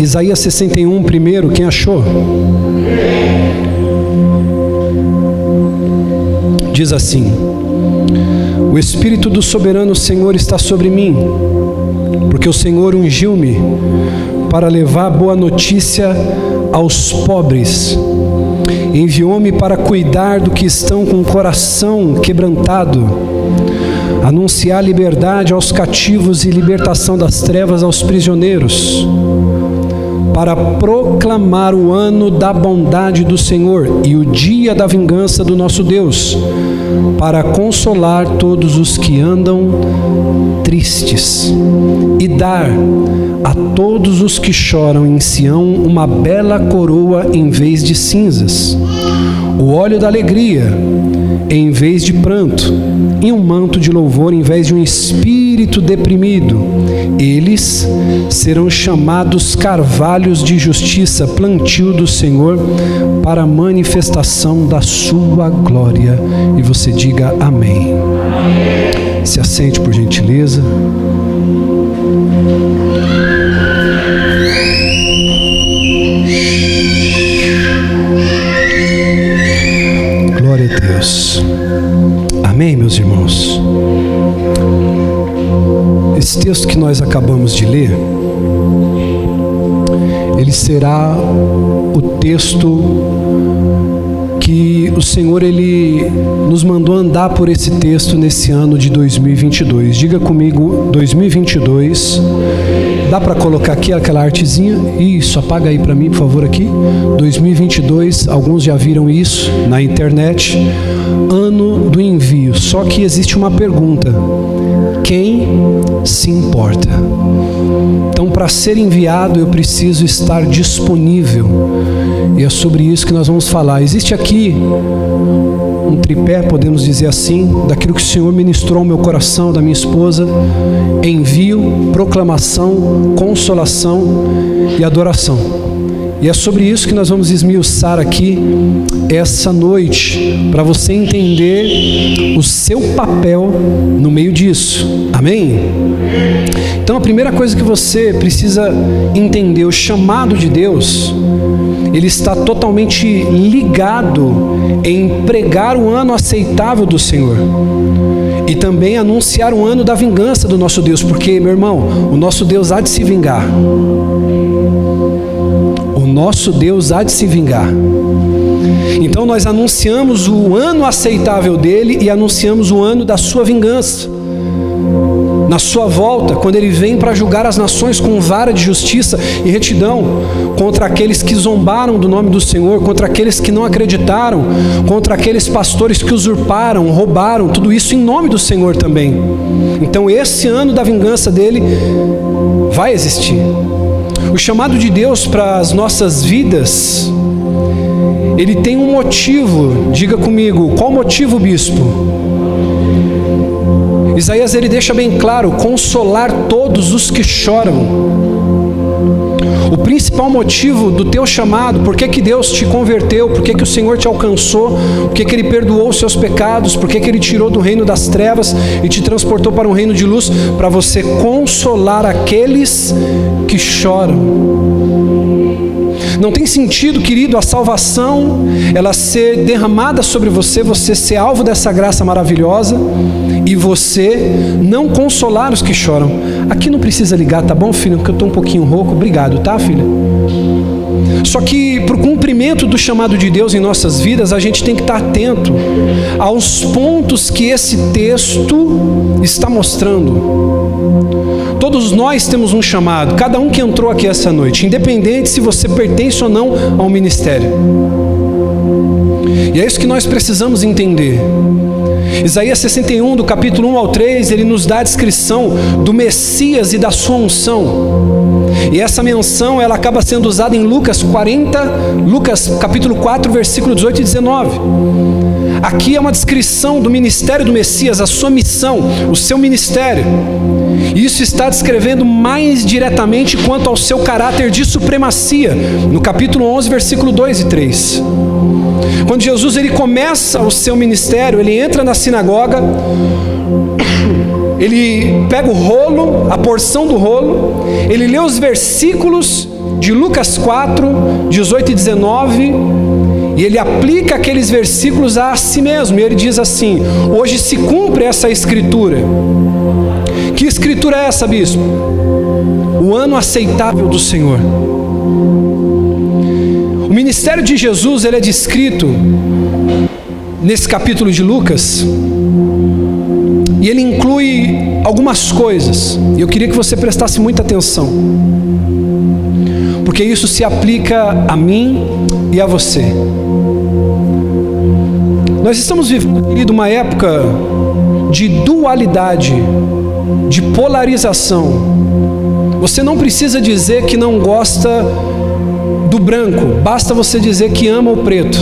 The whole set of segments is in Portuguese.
Isaías 61 primeiro, quem achou? Diz assim: o Espírito do soberano Senhor está sobre mim, porque o Senhor ungiu-me para levar boa notícia aos pobres. Enviou-me para cuidar do que estão com o coração quebrantado, anunciar liberdade aos cativos e libertação das trevas aos prisioneiros, para proclamar o ano da bondade do Senhor e o dia da vingança do nosso Deus, para consolar todos os que andam tristes e dar a todos os que choram em Sião uma bela coroa em vez de cinzas, o óleo da alegria em vez de pranto, e um manto de louvor em vez de um espírito deprimido. Eles serão chamados carvalhos de justiça, plantio do Senhor, para a manifestação da sua glória. E você diga amém. Amém. Se assente, por gentileza. Glória a Deus. Amém, meus irmãos? Esse texto que nós acabamos de ler, ele será o texto que o Senhor, Ele nos mandou andar por esse texto nesse ano de 2022. Diga comigo, 2022. Dá para colocar aqui aquela artezinha? Isso, apaga aí para mim, por favor, aqui. 2022, alguns já viram isso na internet. Ano do envio. Só que existe uma pergunta: quem se importa? Então, para ser enviado, eu preciso estar disponível. E é sobre isso que nós vamos falar. Existe aqui um tripé, podemos dizer assim, daquilo que o Senhor ministrou ao meu coração, da minha esposa: envio, proclamação, consolação e adoração. E é sobre isso que nós vamos esmiuçar aqui essa noite, para você entender o seu papel no meio disso. Amém? Então, a primeira coisa que você precisa entender: o chamado de Deus, ele está totalmente ligado em pregar o ano aceitável do Senhor e também anunciar o ano da vingança do nosso Deus, porque, meu irmão, o nosso Deus há de se vingar. O nosso Deus há de se vingar. Então nós anunciamos o ano aceitável dele e anunciamos o ano da sua vingança. Na sua volta, quando ele vem para julgar as nações com vara de justiça e retidão, contra aqueles que zombaram do nome do Senhor, contra aqueles que não acreditaram, contra aqueles pastores que usurparam, roubaram, tudo isso em nome do Senhor também. Então esse ano da vingança dele vai existir. O chamado de Deus para as nossas vidas, ele tem um motivo. Diga comigo, qual motivo, bispo? Isaías, ele deixa bem claro: consolar todos os que choram. O principal motivo do teu chamado, por que Deus te converteu, por que o Senhor te alcançou, por que Ele perdoou os seus pecados, por que Ele tirou do reino das trevas e te transportou para um reino de luz, para você consolar aqueles que choram. Não tem sentido, querido, a salvação, ela ser derramada sobre você, você ser alvo dessa graça maravilhosa e você não consolar os que choram. Aqui não precisa ligar, tá bom, filho? Porque eu estou um pouquinho rouco. Obrigado, tá, filha? Só que para o cumprimento do chamado de Deus em nossas vidas, a gente tem que estar atento aos pontos que esse texto está mostrando. Todos nós temos um chamado, cada um que entrou aqui essa noite, independente se você pertence ou não ao ministério. E é isso que nós precisamos entender. Isaías 61, do capítulo 1 ao 3, ele nos dá a descrição do Messias e da sua unção. E essa menção, ela acaba sendo usada em Lucas capítulo 4, versículo 18 e 19. Aqui é uma descrição do ministério do Messias, a sua missão, o seu ministério. E isso está descrevendo mais diretamente quanto ao seu caráter de supremacia, no capítulo 11, versículo 2 e 3. Quando Jesus ele começa o seu ministério, ele entra na sinagoga, ele pega o rolo, a porção do rolo, ele lê os versículos de Lucas 4, 18 e 19, e ele aplica aqueles versículos a si mesmo, e ele diz assim: hoje se cumpre essa escritura. Que escritura é essa, bispo? O ano aceitável do Senhor. O ministério de Jesus, ele é descrito nesse capítulo de Lucas, e ele inclui algumas coisas, e eu queria que você prestasse muita atenção, porque isso se aplica a mim e a você. Nós estamos vivendo, querido, uma época de dualidade, de polarização. Você não precisa dizer que não gosta do branco, basta você dizer que ama o preto,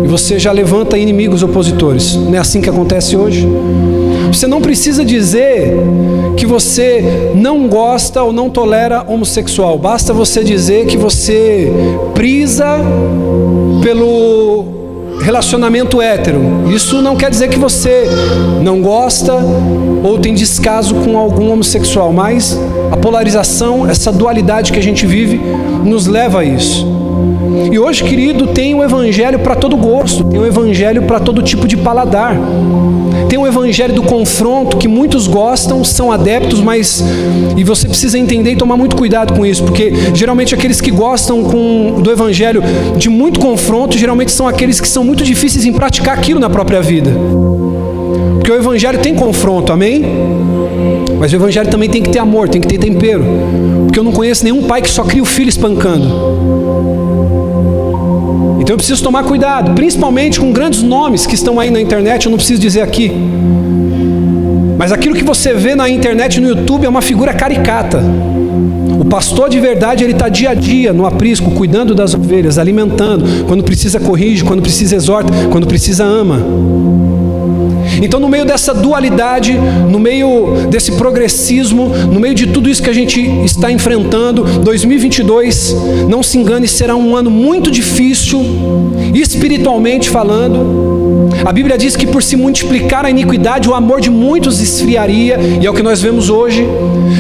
e você já levanta inimigos opositores. Não é assim que acontece hoje? Você não precisa dizer que você não gosta ou não tolera homossexual, basta você dizer que você prisa pelo relacionamento hétero. Isso não quer dizer que você não gosta ou tem descaso com algum homossexual, mas a polarização, essa dualidade que a gente vive, nos leva a isso. E hoje, querido, tem um evangelho para todo gosto, tem um evangelho para todo tipo de paladar. Tem um evangelho do confronto que muitos gostam, são adeptos, mas... E você precisa entender e tomar muito cuidado com isso, porque geralmente aqueles que gostam do evangelho de muito confronto, geralmente são aqueles que são muito difíceis em praticar aquilo na própria vida. Porque o evangelho tem confronto, amém? Mas o evangelho também tem que ter amor, tem que ter tempero. Porque eu não conheço nenhum pai que só cria o filho espancando. Então eu preciso tomar cuidado, principalmente com grandes nomes que estão aí na internet, eu não preciso dizer aqui. Mas aquilo que você vê na internet, no YouTube, é uma figura caricata. O pastor de verdade, ele está dia a dia no aprisco, cuidando das ovelhas, alimentando. Quando precisa corrige, quando precisa exorta, quando precisa ama. Então, no meio dessa dualidade, no meio desse progressismo, no meio de tudo isso que a gente está enfrentando, 2022, não se engane, será um ano muito difícil, espiritualmente falando. A Bíblia diz que por se multiplicar a iniquidade, o amor de muitos esfriaria, e é o que nós vemos hoje.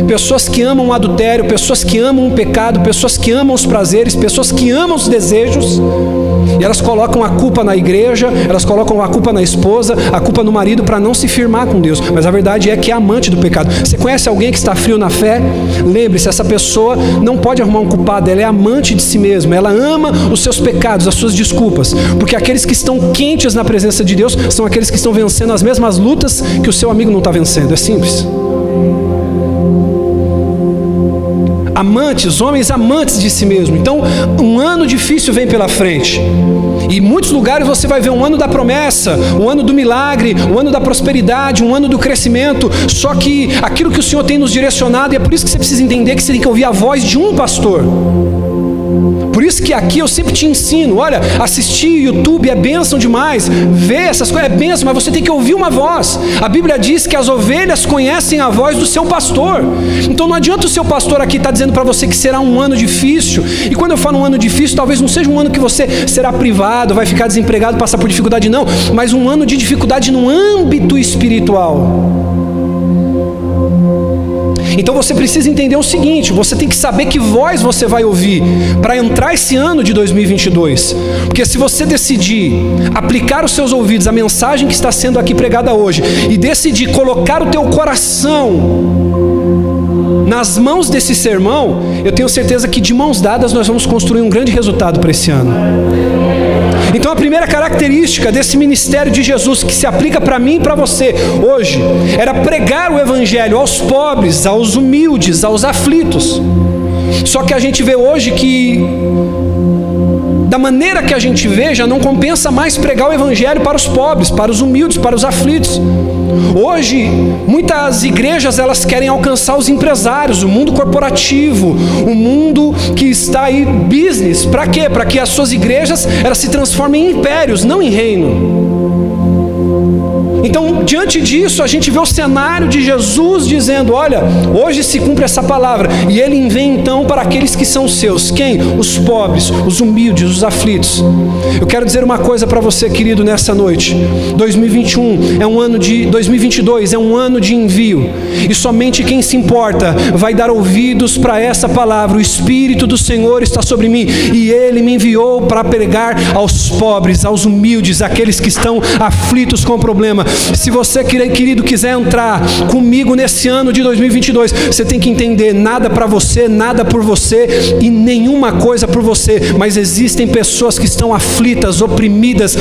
Pessoas que amam o adultério, pessoas que amam o pecado, pessoas que amam os prazeres, pessoas que amam os desejos, e elas colocam a culpa na igreja, elas colocam a culpa na esposa, a culpa no marido, para não se firmar com Deus. Mas a verdade é que é amante do pecado. Você conhece alguém que está frio na fé? Lembre-se, essa pessoa não pode arrumar um culpado, ela é amante de si mesma, ela ama os seus pecados, as suas desculpas, porque aqueles que estão quentes na presença de Deus são aqueles que estão vencendo as mesmas lutas que o seu amigo não está vencendo. É simples. Amantes, homens amantes de si mesmo. Então, um ano difícil vem pela frente. E em muitos lugares você vai ver um ano da promessa, um ano do milagre, um ano da prosperidade, um ano do crescimento. Só que aquilo que o Senhor tem nos direcionado, e é por isso que você precisa entender que você tem que ouvir a voz de um pastor. Por isso que aqui eu sempre te ensino, olha, assistir YouTube é bênção demais, ver essas coisas é bênção, mas você tem que ouvir uma voz. A Bíblia diz que as ovelhas conhecem a voz do seu pastor. Então não adianta o seu pastor aqui estar dizendo para você que será um ano difícil. E quando eu falo um ano difícil, talvez não seja um ano que você será privado, vai ficar desempregado, passar por dificuldade, não, mas um ano de dificuldade no âmbito espiritual. Então você precisa entender o seguinte, você tem que saber que voz você vai ouvir para entrar esse ano de 2022. Porque se você decidir aplicar os seus ouvidos à mensagem que está sendo aqui pregada hoje e decidir colocar o teu coração nas mãos desse sermão, eu tenho certeza que de mãos dadas nós vamos construir um grande resultado para esse ano. Então a primeira característica desse ministério de Jesus, que se aplica para mim e para você hoje, era pregar o evangelho aos pobres, aos humildes, aos aflitos. Só que a gente vê hoje que, da maneira que a gente vê, já não compensa mais pregar o evangelho para os pobres, para os humildes, para os aflitos. Hoje, muitas igrejas, elas querem alcançar os empresários, o mundo corporativo, o mundo que está aí, business. Para quê? Para que as suas igrejas, elas se transformem em impérios, não em reino. Então, diante disso, a gente vê o cenário de Jesus dizendo: olha, hoje se cumpre essa palavra. E ele vem então para aqueles que são seus. Quem? Os pobres, os humildes, os aflitos. Eu quero dizer uma coisa para você, querido, nessa noite. 2022 é um ano de envio. E somente quem se importa vai dar ouvidos para essa palavra. O Espírito do Senhor está sobre mim, e Ele me enviou para pregar aos pobres, aos humildes, aqueles que estão aflitos com o problema. Se você, querido, quiser entrar comigo nesse ano de 2022, você tem que entender: nada para você, nada por você e nenhuma coisa por você. Mas existem pessoas que estão aflitas, oprimidas,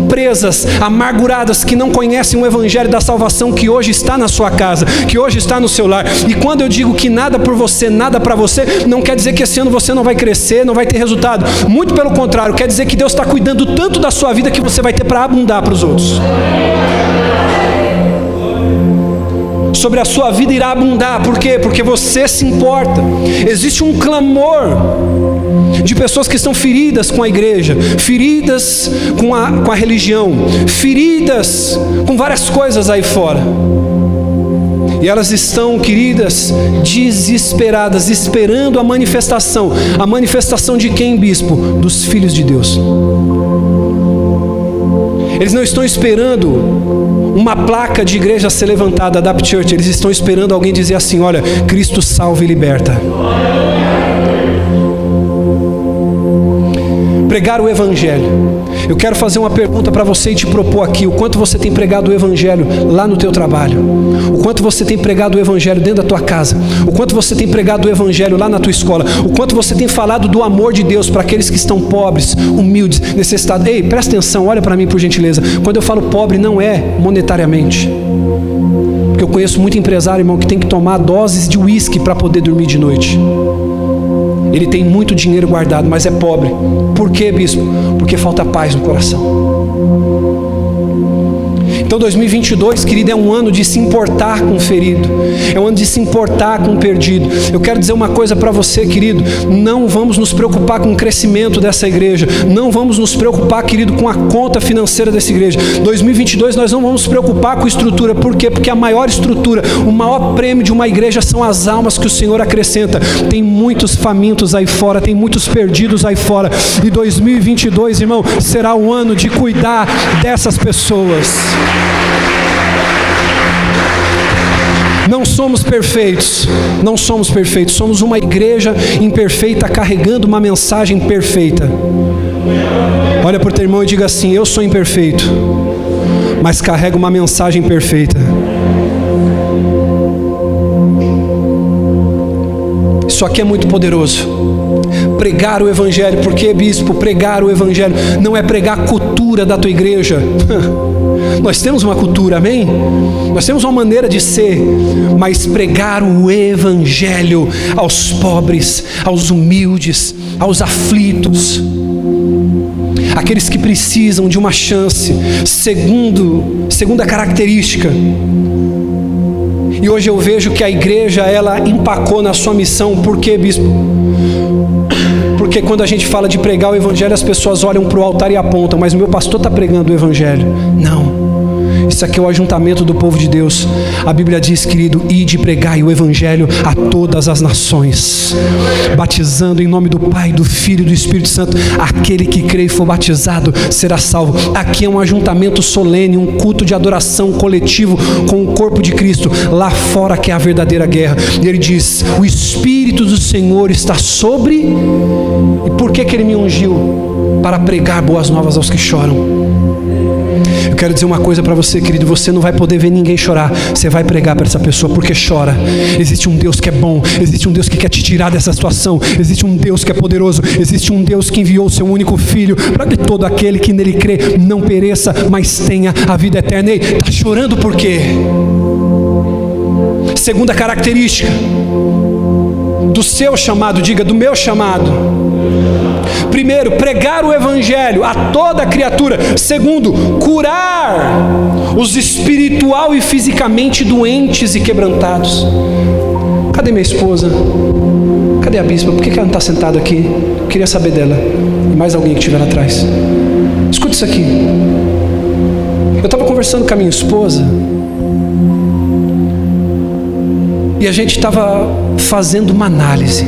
presas, amarguradas, que não conhecem o Evangelho da salvação que hoje está na sua casa, que hoje está no seu lar. E quando eu digo que nada por você, nada para você, não quer dizer que esse ano você não vai crescer, não vai ter resultado. Muito pelo contrário, quer dizer que Deus está cuidando tanto da sua vida que você vai ter para abundar para os outros. Sobre a sua vida irá abundar. Por quê? Porque você se importa. Existe um clamor de pessoas que estão feridas com a igreja, feridas com a religião, feridas com várias coisas aí fora. E elas estão, queridas, desesperadas, esperando a manifestação. A manifestação de quem, bispo? Dos filhos de Deus. Eles não estão esperando uma placa de igreja ser levantada, Adapt Church. Eles estão esperando alguém dizer assim: olha, Cristo salva e liberta. Pregar o Evangelho. Eu quero fazer uma pergunta para você e te propor aqui: o quanto você tem pregado o Evangelho lá no teu trabalho? O quanto você tem pregado o Evangelho dentro da tua casa? O quanto você tem pregado o Evangelho lá na tua escola? O quanto você tem falado do amor de Deus para aqueles que estão pobres, humildes, necessitados? Ei, presta atenção, olha para mim por gentileza. Quando eu falo pobre, não é monetariamente. Porque eu conheço muito empresário, irmão, que tem que tomar doses de uísque para poder dormir de noite. Ele tem muito dinheiro guardado, mas é pobre. Por quê, bispo? Porque falta paz no coração. Então 2022, querido, é um ano de se importar com o ferido. É um ano de se importar com o perdido. Eu quero dizer uma coisa para você, querido: não vamos nos preocupar com o crescimento dessa igreja. Não vamos nos preocupar, querido, com a conta financeira dessa igreja. 2022 nós não vamos nos preocupar com estrutura. Por quê? Porque a maior estrutura, o maior prêmio de uma igreja são as almas que o Senhor acrescenta. Tem muitos famintos aí fora, tem muitos perdidos aí fora. E 2022, irmão, será o ano de cuidar dessas pessoas. Não somos perfeitos, não somos perfeitos, somos uma igreja imperfeita carregando uma mensagem perfeita. Olha para o teu irmão e diga assim: eu sou imperfeito, mas carrego uma mensagem perfeita. Isso aqui é muito poderoso. Pregar o Evangelho. Por que, bispo? Pregar o Evangelho não é pregar a cultura da tua igreja. Nós temos uma cultura, amém? Nós temos uma maneira de ser, mas pregar o Evangelho aos pobres, aos humildes, aos aflitos, aqueles que precisam de uma chance, segunda característica. E hoje eu vejo que a igreja, ela empacou na sua missão. Por quê, bispo? Porque quando a gente fala de pregar o Evangelho, as pessoas olham para o altar e apontam: mas o meu pastor está pregando o Evangelho. Não. Isso aqui é o ajuntamento do povo de Deus. A Bíblia diz, querido: ide pregai o Evangelho a todas as nações, batizando em nome do Pai, do Filho e do Espírito Santo. Aquele que crê e for batizado será salvo. Aqui é um ajuntamento solene, um culto de adoração coletivo com o corpo de Cristo. Lá fora que é a verdadeira guerra. E ele diz: o Espírito do Senhor está sobre... E por que ele me ungiu? Para pregar boas novas aos que choram. Eu quero dizer uma coisa para você, querido: você não vai poder ver ninguém chorar, você vai pregar para essa pessoa, porque chora. Existe um Deus que é bom, existe um Deus que quer te tirar dessa situação, existe um Deus que é poderoso, existe um Deus que enviou o seu único Filho, para que todo aquele que nele crê não pereça, mas tenha a vida eterna. Ei, está chorando por quê? Segunda característica do seu chamado, diga: do meu chamado. Primeiro, pregar o Evangelho a toda criatura. Segundo, curar os espiritual e fisicamente doentes e quebrantados. Cadê minha esposa? Cadê a bispa? Por que ela não está sentada aqui? Eu queria saber dela. E mais alguém que estiver lá atrás. Escuta isso aqui. Eu estava conversando com a minha esposa e a gente estava fazendo uma análise.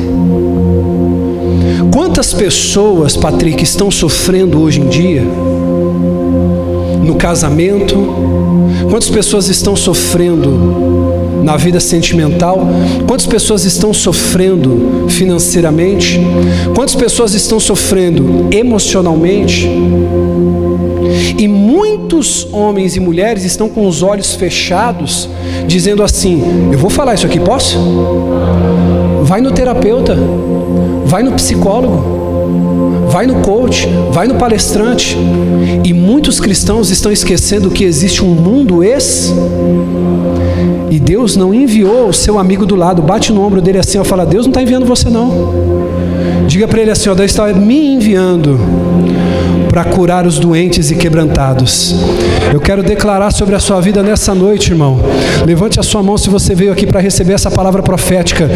Quantas pessoas, Patrick, estão sofrendo hoje em dia no casamento? Quantas pessoas estão sofrendo na vida sentimental? Quantas pessoas estão sofrendo financeiramente? Quantas pessoas estão sofrendo emocionalmente? E muitos homens e mulheres estão com os olhos fechados, dizendo assim: eu vou falar isso aqui, posso? Vai no terapeuta, vai no psicólogo, vai no coach, vai no palestrante. E muitos cristãos estão esquecendo que existe um mundo e Deus não enviou o seu amigo do lado. Bate no ombro dele assim, fala: Deus não está enviando você não. Diga para ele assim: Deus está me enviando para curar os doentes e quebrantados. Eu quero declarar sobre a sua vida nessa noite, irmão. Levante a sua mão se você veio aqui para receber essa palavra profética.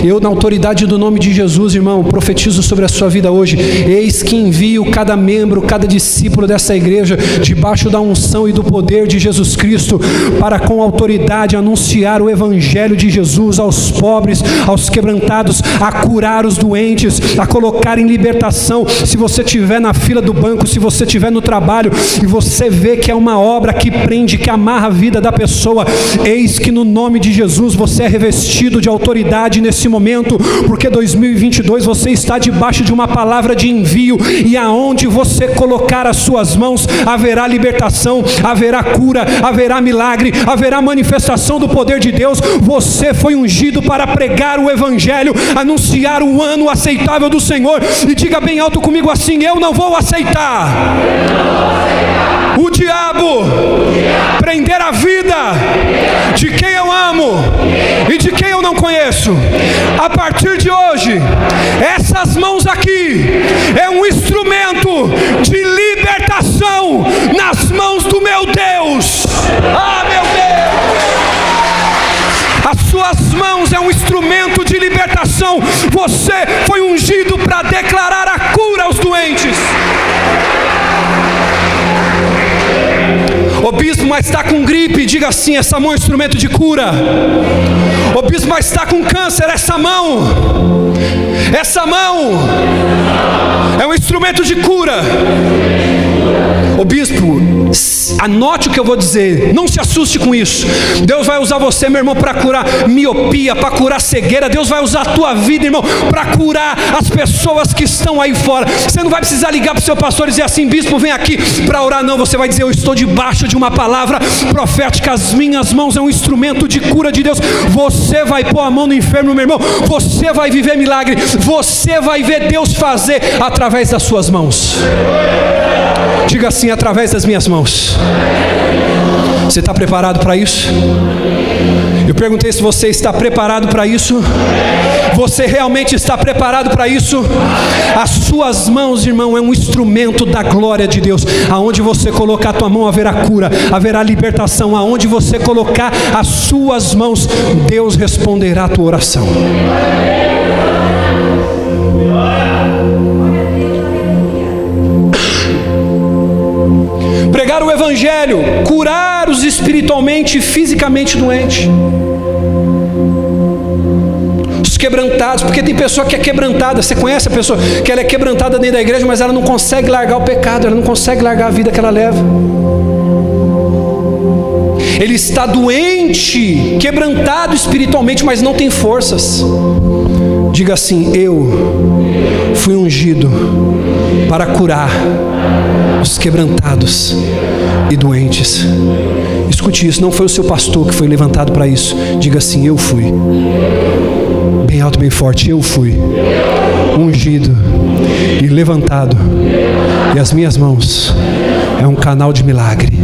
Eu, na autoridade do nome de Jesus, irmão, profetizo sobre a sua vida hoje. Eis que envio cada membro, cada discípulo dessa igreja, debaixo da unção e do poder de Jesus Cristo, para com autoridade anunciar o evangelho de Jesus aos pobres, aos quebrantados, a curar os doentes, a colocar em libertação. Se você estiver na fila do banco, se você estiver no trabalho e você vê que é uma obra que prende, que amarra a vida da pessoa, eis que no nome de Jesus você é revestido de autoridade nesse momento, porque 2022 você está debaixo de uma palavra de envio, e aonde você colocar as suas mãos, haverá libertação, haverá cura, haverá milagre, haverá manifestação do poder de Deus. Você foi ungido para pregar o evangelho, anunciar o ano aceitável do Senhor. E diga bem alto comigo assim: eu não vou aceitar o diabo prender a vida de quem eu amo e de quem eu não conheço. A partir de hoje, essas mãos aqui é um instrumento de libertação nas mãos do meu Deus. Ah, meu Deus! As suas mãos é um instrumento de libertação. Você foi ungido para declarar a cura aos doentes. O bispo, mas está com gripe. Diga assim: essa mão é um instrumento de cura. O bispo, mas está com câncer. Essa mão é um instrumento de cura. O bispo, anote o que eu vou dizer, não se assuste com isso. Deus vai usar você, meu irmão, para curar miopia, para curar cegueira. Deus vai usar a tua vida, irmão, para curar as pessoas que estão aí fora. Você não vai precisar ligar para o seu pastor e dizer assim: bispo, vem aqui para orar. Não, você vai dizer: eu estou debaixo de uma palavra profética, as minhas mãos é um instrumento de cura de Deus. Você vai pôr a mão no enfermo, meu irmão, você vai viver milagre, você vai ver Deus fazer através das suas mãos. Diga assim: através das minhas mãos. Você está preparado para isso? Eu perguntei se você está preparado para isso. Você realmente está preparado para isso? As suas mãos, irmão, é um instrumento da glória de Deus. Aonde você colocar a tua mão, haverá cura, haverá libertação. Aonde você colocar as suas mãos, Deus responderá a tua oração. Pregar o evangelho, curar os espiritualmente e fisicamente doentes, os quebrantados, porque tem pessoa que é quebrantada. Você conhece a pessoa que ela é quebrantada dentro da igreja, mas ela não consegue largar o pecado, ela não consegue largar a vida que ela leva. Ele está doente, quebrantado espiritualmente, mas não tem forças. Diga assim: eu fui ungido para curar os quebrantados e doentes. Escute isso, não foi o seu pastor que foi levantado para isso. Diga assim: eu fui. Bem alto, bem forte: eu fui ungido e levantado, e as minhas mãos é um canal de milagre.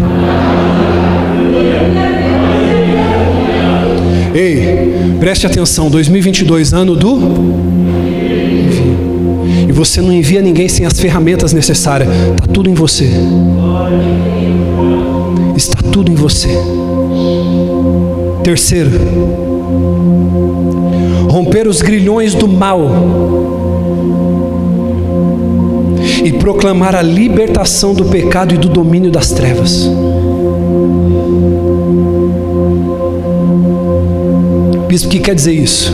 Ei, preste atenção, 2022, ano do envio. E você não envia ninguém sem as ferramentas necessárias. Está tudo em você. Está tudo em você. Terceiro, romper os grilhões do mal e proclamar a libertação do pecado e do domínio das trevas. Bispo, o que quer dizer isso?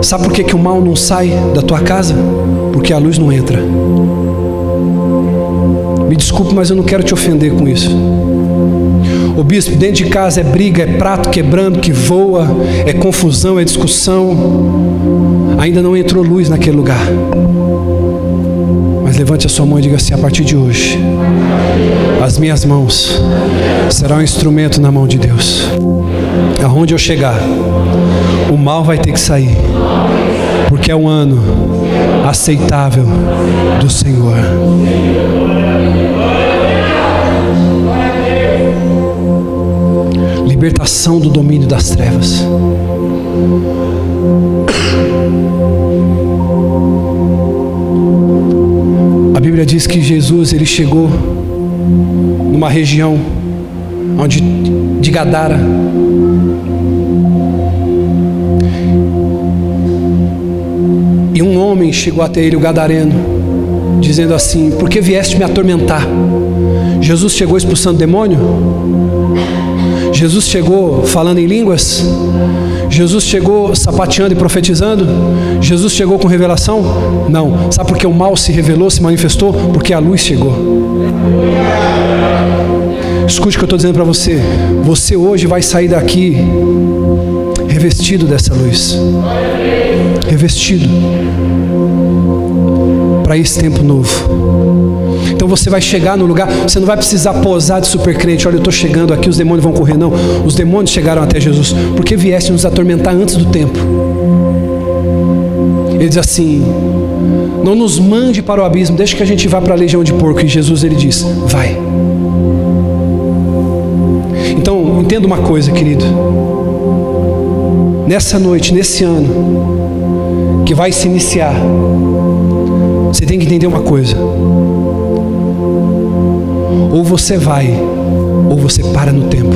Sabe por que o mal não sai da tua casa? Porque a luz não entra. Me desculpe, mas eu não quero te ofender com isso. Ô bispo, dentro de casa é briga, é prato quebrando que voa, é confusão, é discussão. Ainda não entrou luz naquele lugar. Mas levante a sua mão e diga assim: a partir de hoje, as minhas mãos serão um instrumento na mão de Deus. Aonde eu chegar, o mal vai ter que sair, porque é um ano aceitável do Senhor. Libertação do domínio das trevas. A Bíblia diz que Jesus, ele chegou numa região de Gadara. E um homem chegou até ele, o gadareno, dizendo assim: por que vieste me atormentar? Jesus chegou expulsando demônio? Jesus chegou falando em línguas? Jesus chegou sapateando e profetizando? Jesus chegou com revelação? Não. Sabe por que o mal se revelou, se manifestou? Porque a luz chegou. Escute o que eu estou dizendo para você. Você hoje vai sair daqui revestido dessa luz. Revestido para esse tempo novo. Então você vai chegar no lugar, você não vai precisar posar de super crente. Olha, eu estou chegando aqui, os demônios vão correr. Não, os demônios chegaram até Jesus porque vieste nos atormentar antes do tempo. Ele diz assim: não nos mande para o abismo, deixa que a gente vá para a legião de porco. E Jesus, ele diz: vai. Então entenda uma coisa, querido. Nessa noite, nesse ano que vai se iniciar, você tem que entender uma coisa: ou você vai, ou você para no tempo.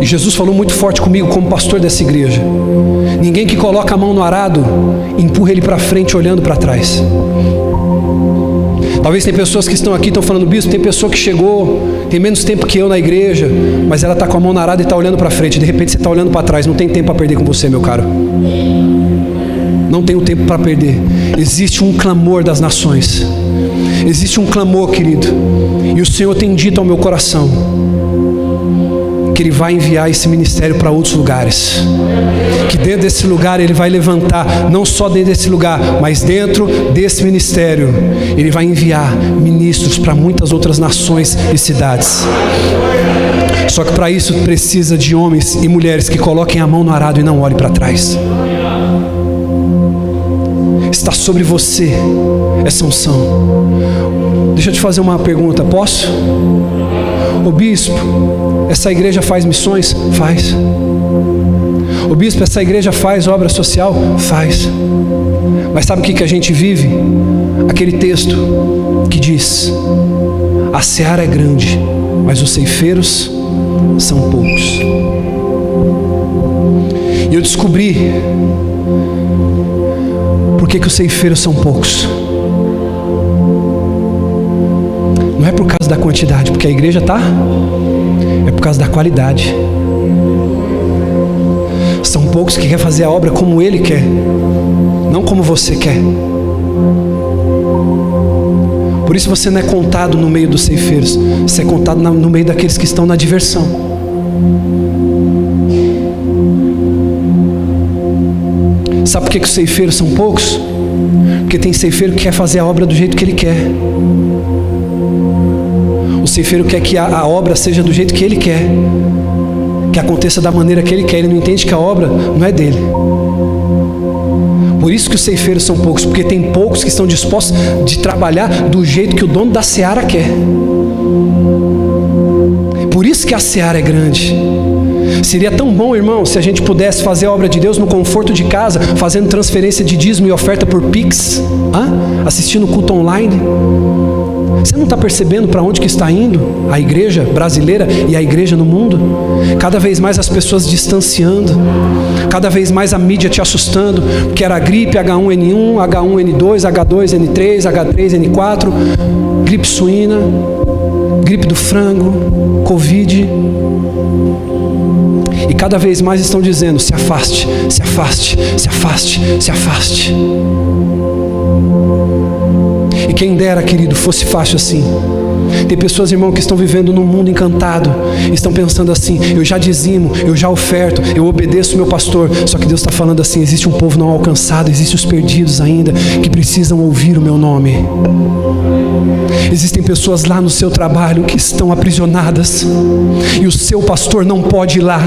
E Jesus falou muito forte comigo como pastor dessa igreja: ninguém que coloca a mão no arado empurra ele para frente olhando para trás. Talvez tem pessoas que estão aqui, estão falando: bispo, tem pessoa que chegou, tem menos tempo que eu na igreja, mas ela está com a mão na arada e está olhando para frente. De repente você está olhando para trás. Não tem tempo para perder com você, meu caro. Não tenho tempo para perder. Existe um clamor das nações. Existe um clamor, querido. E o Senhor tem dito ao meu coração que Ele vai enviar esse ministério para outros lugares. Que dentro desse lugar Ele vai levantar, não só dentro desse lugar, mas dentro desse ministério Ele vai enviar ministros para muitas outras nações e cidades. Só que para isso precisa de homens e mulheres que coloquem a mão no arado e não olhem para trás. Está sobre você essa unção. Deixa eu te fazer uma pergunta, posso? Ô bispo, essa igreja faz missões? Faz. Ô bispo, essa igreja faz obra social? Faz. Mas sabe o que a gente vive? Aquele texto que diz: a seara é grande, mas os ceifeiros são poucos. E eu descobri por que os ceifeiros são poucos. Não é por causa da quantidade, porque a igreja está, é por causa da qualidade. São poucos que querem fazer a obra como Ele quer, não como você quer. Por isso você não é contado no meio dos ceifeiros, você é contado no meio daqueles que estão na diversão. Sabe por que os ceifeiros são poucos? Porque tem ceifeiro que quer fazer a obra do jeito que ele quer. O ceifeiro quer que a obra seja do jeito que ele quer, que aconteça da maneira que ele quer. Ele não entende que a obra não é dele. Por isso que os ceifeiros são poucos, porque tem poucos que estão dispostos de trabalhar do jeito que o dono da seara quer. Por isso que a seara é grande. Seria tão bom, irmão, se a gente pudesse fazer a obra de Deus no conforto de casa, fazendo transferência de dízimo e oferta por Pix, assistindo culto online. Você não está percebendo para onde que está indo a igreja brasileira e a igreja no mundo? Cada vez mais as pessoas distanciando, cada vez mais a mídia te assustando, que era gripe H1N1, H1N2, H2N3, H3N4, gripe suína, gripe do frango, Covid. E cada vez mais estão dizendo: se afaste, se afaste, se afaste, se afaste. E quem dera, querido, fosse fácil assim. Tem pessoas, irmão, que estão vivendo num mundo encantado, estão pensando assim: eu já dizimo, eu já oferto, eu obedeço meu pastor. Só que Deus está falando assim: existe um povo não alcançado, existem os perdidos ainda, que precisam ouvir o meu nome. Existem pessoas lá no seu trabalho que estão aprisionadas, e o seu pastor não pode ir lá.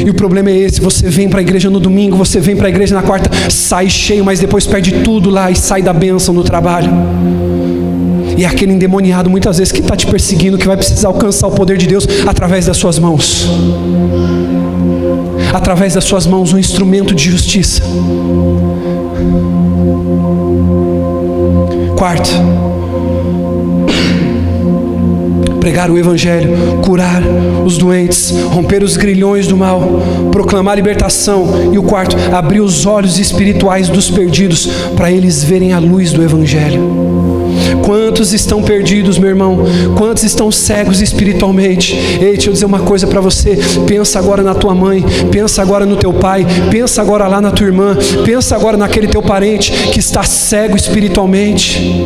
E o problema é esse: você vem para a igreja no domingo, você vem para a igreja na quarta, sai cheio, mas depois perde tudo lá e sai da bênção no trabalho. E é aquele endemoniado muitas vezes que está te perseguindo, que vai precisar alcançar o poder de Deus através das suas mãos. Através das suas mãos, um instrumento de justiça. Quarto, pregar o evangelho, curar os doentes, romper os grilhões do mal, proclamar a libertação. E o quarto, abrir os olhos espirituais dos perdidos, para eles verem a luz do evangelho. Quantos estão perdidos, meu irmão? Quantos estão cegos espiritualmente? Ei, deixa eu dizer uma coisa para você. Pensa agora na tua mãe, pensa agora no teu pai, pensa agora lá na tua irmã, pensa agora naquele teu parente que está cego espiritualmente.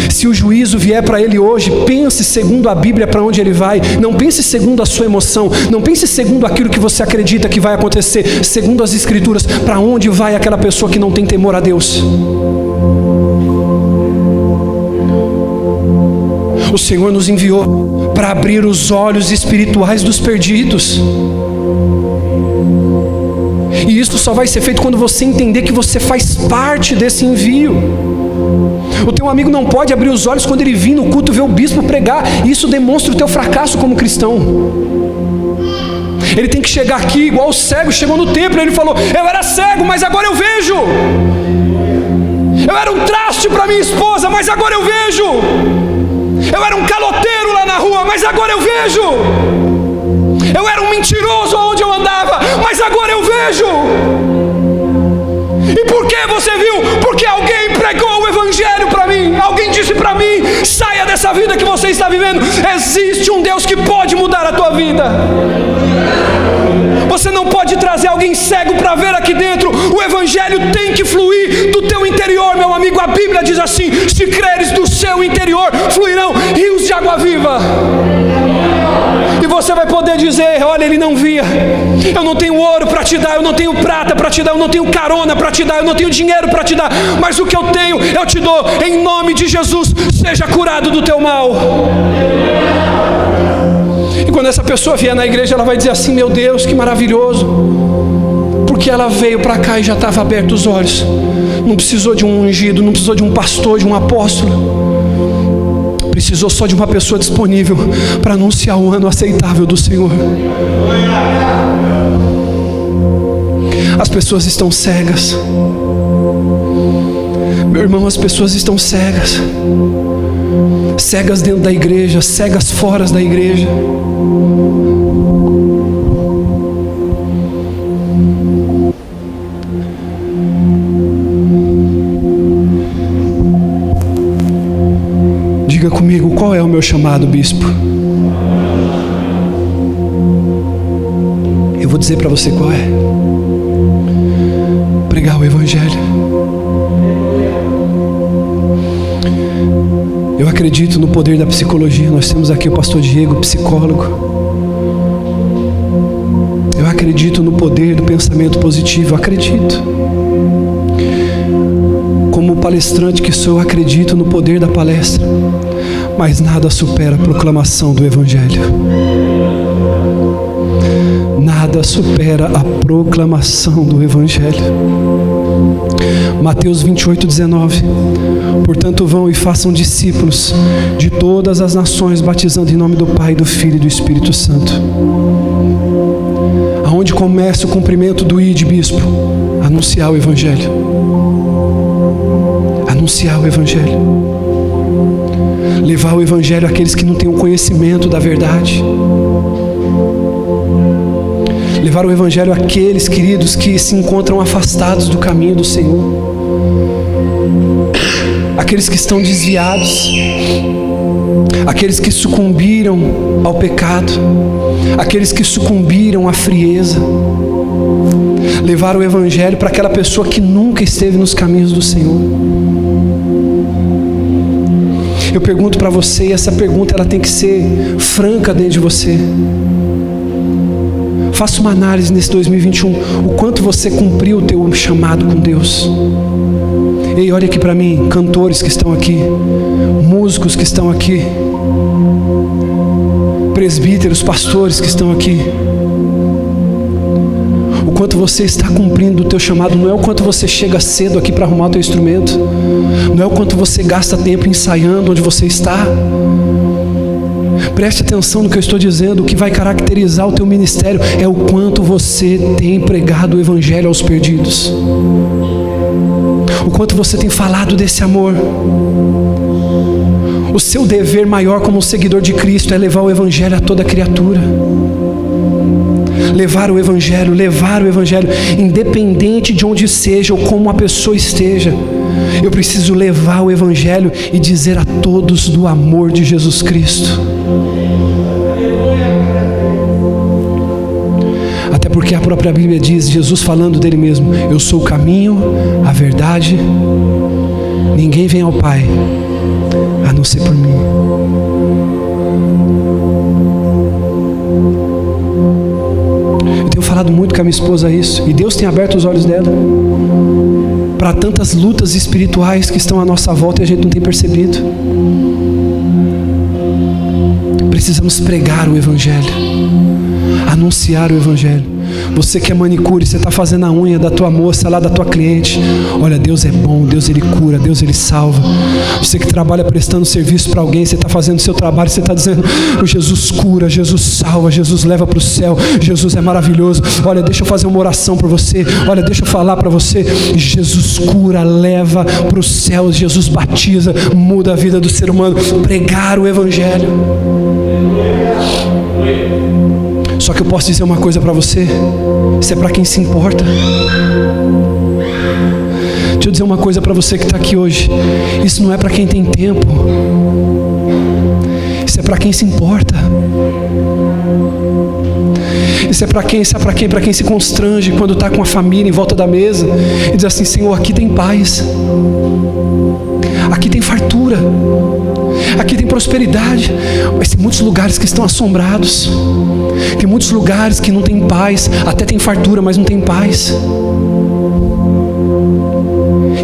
Se o juízo vier para ele hoje, pense segundo a Bíblia para onde ele vai. Não pense segundo a sua emoção, não pense segundo aquilo que você acredita que vai acontecer, segundo as Escrituras, para onde vai aquela pessoa que não tem temor a Deus. O Senhor nos enviou para abrir os olhos espirituais dos perdidos. E isso só vai ser feito quando você entender que você faz parte desse envio. O teu amigo não pode abrir os olhos quando ele vir no culto ver o bispo pregar. Isso demonstra o teu fracasso como cristão. Ele tem que chegar aqui igual o cego chegou no templo. Ele falou: eu era cego, mas agora eu vejo. Eu era um traste para minha esposa, mas agora eu vejo. Eu era um caloteiro lá na rua, mas agora eu vejo. Eu era um mentiroso onde eu andava, mas agora eu vejo. E por que você viu? Porque alguém pregou o evangelho para mim. Alguém disse para mim: saia dessa vida que você está vivendo. Existe um Deus que pode mudar a tua vida. Você não pode trazer alguém cego para ver aqui dentro. O evangelho tem que fluir do teu interior, meu amigo. A Bíblia diz assim: se creres, do seu interior fluirão rios de água viva. E você vai poder dizer: olha, ele não via, eu não tenho ouro para te dar, eu não tenho prata para te dar, eu não tenho carona para te dar, eu não tenho dinheiro para te dar, mas o que eu tenho eu te dou, em nome de Jesus. Seja curado do teu mal. E quando essa pessoa vier na igreja, ela vai dizer assim: meu Deus, que maravilhoso, porque ela veio para cá e já estava aberto os olhos. Não precisou de um ungido, não precisou de um pastor, de um apóstolo. Precisou só de uma pessoa disponível para anunciar o ano aceitável do Senhor. As pessoas estão cegas. Meu irmão, as pessoas estão cegas. Cegas dentro da igreja, cegas fora da igreja. Diga comigo, qual é o meu chamado, bispo? Eu vou dizer para você qual é. Pregar o evangelho. Eu acredito no poder da psicologia. Nós temos aqui o pastor Diego, psicólogo. Eu acredito no poder do pensamento positivo. Eu acredito. Como palestrante que sou, eu acredito no poder da palestra. Mas nada supera a proclamação do evangelho. Nada supera a proclamação do evangelho. Mateus 28:19. Portanto, vão e façam discípulos de todas as nações, batizando em nome do Pai, do Filho e do Espírito Santo. Aonde começa o cumprimento do ide, bispo? Anunciar o Evangelho. Anunciar o Evangelho. Levar o Evangelho àqueles que não têm o conhecimento da verdade. Levar o Evangelho àqueles, queridos, que se encontram afastados do caminho do Senhor. Aqueles que estão desviados. Aqueles que sucumbiram ao pecado. Aqueles que sucumbiram à frieza. Levar o Evangelho para aquela pessoa que nunca esteve nos caminhos do Senhor. Eu pergunto para você, e essa pergunta ela tem que ser franca dentro de você. Faça uma análise nesse 2021, o quanto você cumpriu o teu chamado com Deus. Ei, olha aqui para mim, cantores que estão aqui, músicos que estão aqui, presbíteros, pastores que estão aqui. O quanto você está cumprindo o teu chamado, não é o quanto você chega cedo aqui para arrumar o teu instrumento, não é o quanto você gasta tempo ensaiando onde você está. Preste atenção no que eu estou dizendo. O que vai caracterizar o teu ministério é o quanto você tem pregado o Evangelho aos perdidos, o quanto você tem falado desse amor. O seu dever maior como seguidor de Cristo é levar o Evangelho a toda criatura. Levar o Evangelho, independente de onde seja ou como a pessoa esteja. Eu preciso levar o Evangelho e dizer a todos do amor de Jesus Cristo. Até porque a própria Bíblia diz, Jesus falando dele mesmo: eu sou o caminho, a verdade, ninguém vem ao Pai a não ser por mim. Eu tenho falado muito com a minha esposa isso, e Deus tem aberto os olhos dela para tantas lutas espirituais que estão à nossa volta e a gente não tem percebido. Precisamos pregar o Evangelho, anunciar o Evangelho. Você que é manicure, você está fazendo a unha da tua moça lá, da tua cliente. Olha, Deus é bom, Deus Ele cura, Deus Ele salva. Você que trabalha prestando serviço para alguém, você está fazendo o seu trabalho, você está dizendo: Jesus cura, Jesus salva, Jesus leva para o céu, Jesus é maravilhoso. Olha, deixa eu fazer uma oração para você. Olha, deixa eu falar para você. Jesus cura, leva para o céu, Jesus batiza, muda a vida do ser humano. Pregar o Evangelho. Só que eu posso dizer uma coisa para você: isso é para quem se importa. Deixa eu dizer uma coisa para você que está aqui hoje: isso não é para quem tem tempo, isso é para quem se importa. Isso é para quem, sabe para quem? Para quem se constrange quando está com a família em volta da mesa e diz assim: Senhor, aqui tem paz, aqui tem fartura, aqui tem prosperidade. Mas tem muitos lugares que estão assombrados, tem muitos lugares que não tem paz, até tem fartura, mas não tem paz.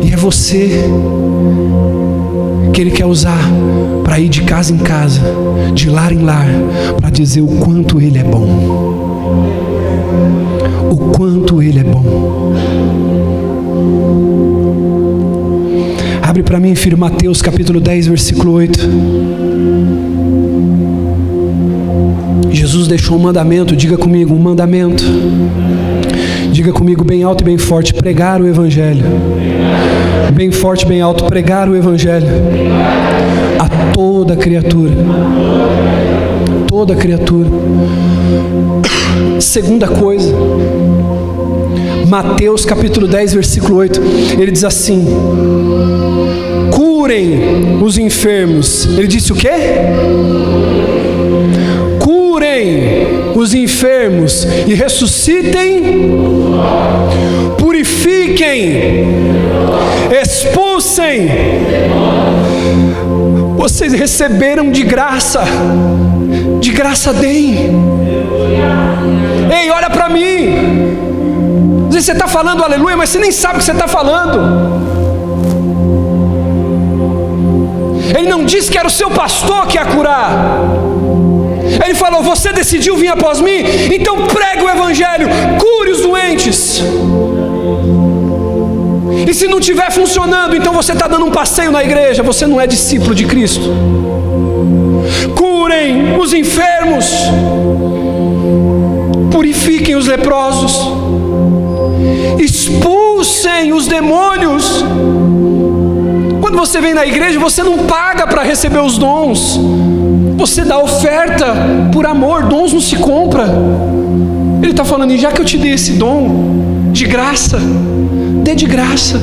E é você que Ele quer usar para ir de casa em casa, de lar em lar, para dizer o quanto Ele é bom. O quanto Ele é bom. Abre para mim, filho, Mateus capítulo 10, versículo 8. Jesus deixou um mandamento, diga comigo, um mandamento. Diga comigo bem alto e bem forte: pregar o Evangelho. Bem forte, bem alto: pregar o Evangelho a toda criatura. Toda criatura. Segunda coisa, Mateus capítulo 10, versículo 8, ele diz assim: curem os enfermos. Ele disse o quê? Curem os enfermos e ressuscitem, purifiquem, expulsem. Vocês receberam de graça deem. Ei, olha para mim. Às vezes você está falando aleluia, mas você nem sabe o que você está falando. Ele não disse que era o seu pastor que ia curar. Ele falou: você decidiu vir após mim, então pregue o Evangelho, cure os doentes. E se não estiver funcionando, então você está dando um passeio na igreja, você não é discípulo de Cristo. Curem os enfermos, purifiquem os leprosos, expulsem os demônios. Quando você vem na igreja, você não paga para receber os dons, você dá oferta por amor. Dons não se compra. Ele está falando, e já que eu te dei esse dom de graça, dê de graça.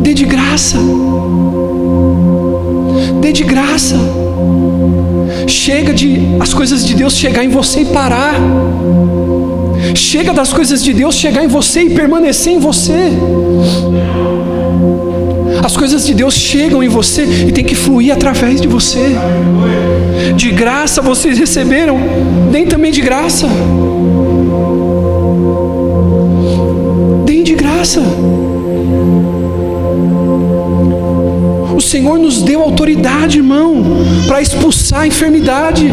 Dê de graça. Dê de graça. Chega de as coisas de Deus chegar em você e parar. Chega das coisas de Deus chegar em você e permanecer em você. As coisas de Deus chegam em você e tem que fluir através de você. De graça vocês receberam, deem também de graça. Deem de graça. O Senhor nos deu autoridade, irmão, para expulsar a enfermidade.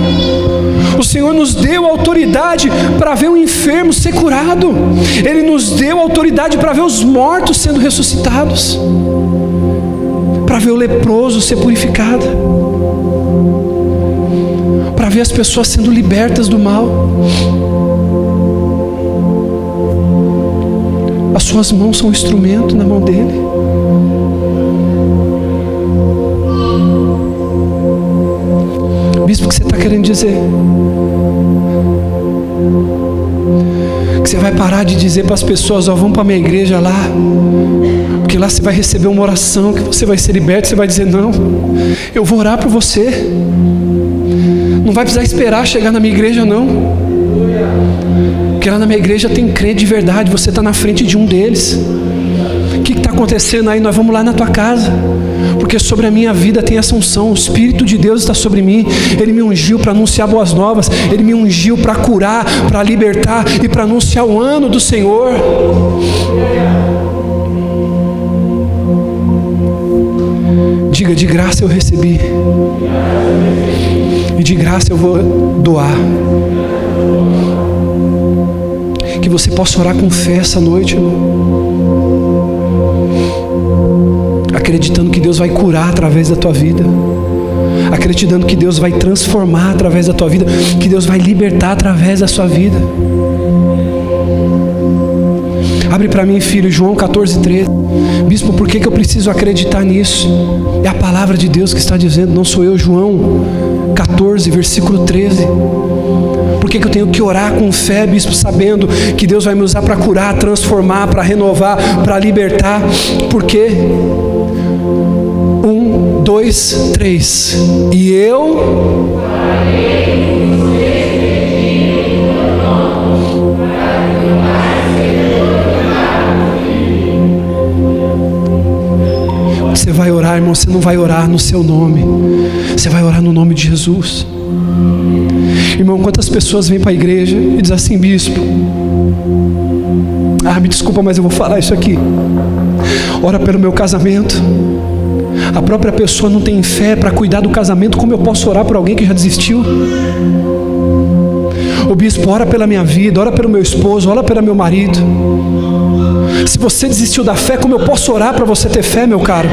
O Senhor nos deu autoridade para ver o enfermo ser curado. Ele nos deu autoridade para ver os mortos sendo ressuscitados, para ver o leproso ser purificado, para ver as pessoas sendo libertas do mal. As suas mãos são um instrumento na mão dele. Bispo, o que você está querendo dizer? Que você vai parar de dizer para as pessoas, ó, vamos para a minha igreja lá, porque lá você vai receber uma oração, que você vai ser liberto. Você vai dizer, não, eu vou orar por você. Não vai precisar esperar chegar na minha igreja, não. Porque lá na minha igreja tem crente de verdade, você está na frente de um deles. O que está acontecendo aí? Nós vamos lá na tua casa, porque sobre a minha vida tem essa unção. O Espírito de Deus está sobre mim. Ele me ungiu para anunciar boas novas. Ele me ungiu para curar, para libertar e para anunciar o ano do Senhor. Diga, de graça eu recebi, e de graça eu vou doar. Que você possa orar com fé essa noite, irmão, acreditando que Deus vai curar através da tua vida, acreditando que Deus vai transformar através da tua vida, que Deus vai libertar através da sua vida. Abre para mim, filho, João 14:13. Bispo, por que eu preciso acreditar nisso? É a palavra de Deus que está dizendo, não sou eu. João 14, versículo 13. Por que eu tenho que orar com fé, bispo, sabendo que Deus vai me usar para curar, transformar, para renovar, para libertar? Por quê? 1, 2, 3. E eu... Você vai orar, irmão, você não vai orar no seu nome, você vai orar no nome de Jesus. Irmão, quantas pessoas vêm para a igreja e dizem assim, bispo, me desculpa, mas eu vou falar isso aqui, ora pelo meu casamento. A própria pessoa não tem fé para cuidar do casamento, como eu posso orar por alguém que já desistiu? O bispo, ora pela minha vida, ora pelo meu esposo, ora pelo meu marido. Se você desistiu da fé, como eu posso orar para você ter fé, meu caro?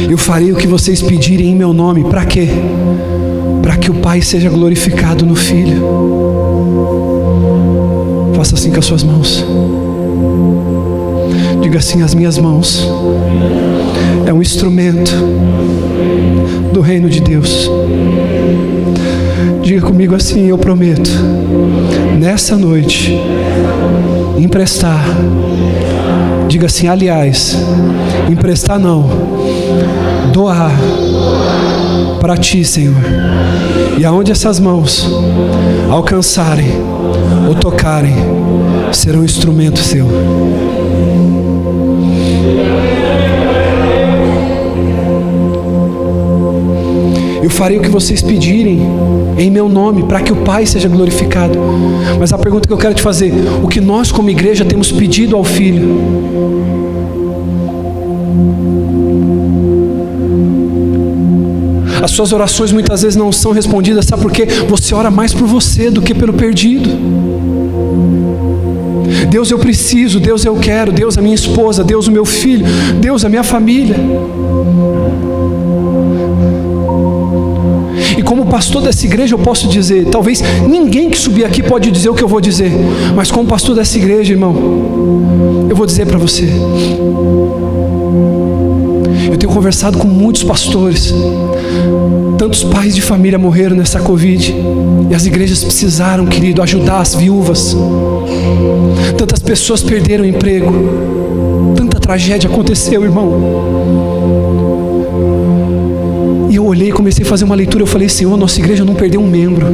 Eu farei o que vocês pedirem em meu nome. Para quê? Para que o Pai seja glorificado no Filho. Faça assim com as suas mãos. Diga assim, as minhas mãos é um instrumento do reino de Deus. Diga comigo assim, eu prometo nessa noite emprestar. Diga assim, aliás, emprestar não, doar para ti, Senhor. E aonde essas mãos alcançarem ou tocarem, serão um instrumento seu. Eu farei o que vocês pedirem em meu nome, para que o Pai seja glorificado. Mas a pergunta que eu quero te fazer, o que nós como igreja temos pedido ao Filho? As suas orações muitas vezes não são respondidas, sabe por quê? Você ora mais por você do que pelo perdido. Deus, eu preciso, Deus, eu quero, Deus, a minha esposa, Deus, o meu filho, Deus, a minha família. E como pastor dessa igreja eu posso dizer, talvez ninguém que subir aqui pode dizer o que eu vou dizer, mas como pastor dessa igreja, irmão, eu vou dizer para você. Eu tenho conversado com muitos pastores. Tantos pais de família morreram nessa Covid. E as igrejas precisaram, querido, ajudar as viúvas. Tantas pessoas perderam o emprego. Tanta tragédia aconteceu, irmão. E eu olhei e comecei a fazer uma leitura. Eu falei, Senhor, nossa igreja não perdeu um membro.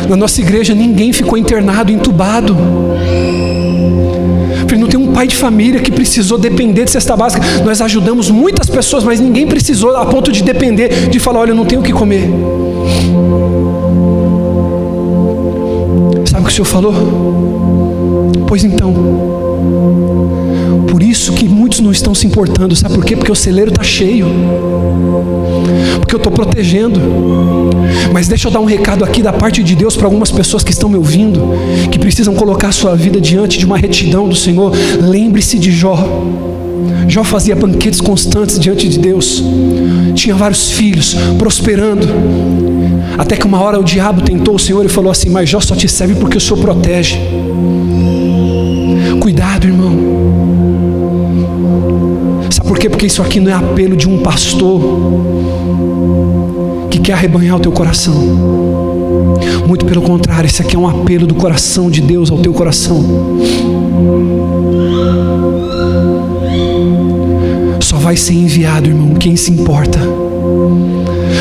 Na nossa igreja ninguém ficou internado, entubado. Não tem um pai de família que precisou depender de cesta básica. Nós ajudamos muitas pessoas, mas ninguém precisou a ponto de depender, de falar, olha, eu não tenho o que comer. Sabe o que o Senhor falou? Pois então, por isso que muitos não estão se importando. Sabe por quê? Porque o celeiro está cheio, porque eu estou protegendo. Mas deixa eu dar um recado aqui da parte de Deus para algumas pessoas que estão me ouvindo, que precisam colocar a sua vida diante de uma retidão do Senhor. Lembre-se de Jó. Jó fazia banquetes constantes diante de Deus, tinha vários filhos, prosperando, até que uma hora o diabo tentou o Senhor e falou assim, mas Jó só te serve porque o Senhor protege. Cuidado, irmão. Sabe por quê? Porque isso aqui não é apelo de um pastor que quer arrebanhar o teu coração. Muito pelo contrário, isso aqui é um apelo do coração de Deus ao teu coração. Só vai ser enviado, irmão, quem se importa.